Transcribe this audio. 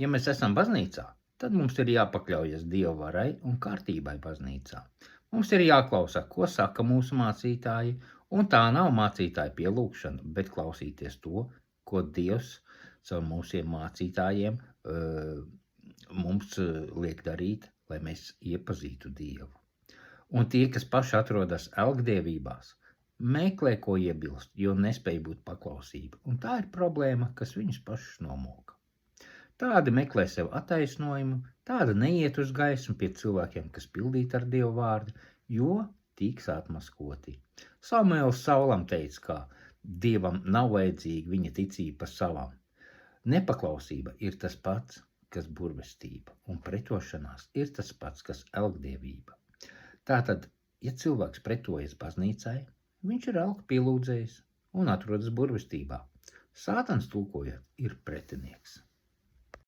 Ja mēs esam baznīcā, tad mums ir jāpakļaujas Dieva varai un kārtībai baznīcā. Mums ir jāklausa, ko saka mūsu mācītāji, un tā nav mācītāja pielūgšana, bet klausīties to, ko Dievs caur mūsiem mācītājiem mums liek darīt, lai mēs iepazītu Dievu. Un tie, kas paši atrodas elgdievībās, meklē, ko iebilst, jo nespēj būt paklausība. Un tā ir problēma, kas viņus pašus nomoka. Tādi meklē sev attaisnojumu, tādi neiet uz gaismu pie cilvēkiem, kas pildīti ar Dievu vārdu, jo tiks atmaskoti. Samuēls Saulam teica, ka Dievam nav vajadzīga viņa ticība par savām. Nepaklausība ir tas pats, kas burvestība, un pretošanās ir tas pats, kas elgdievība. Tātad, ja cilvēks pretojas baznīcai, viņš ir elku pielūdzējs un atrodas burvestībā. Sātans tulkojot ir pretinieks.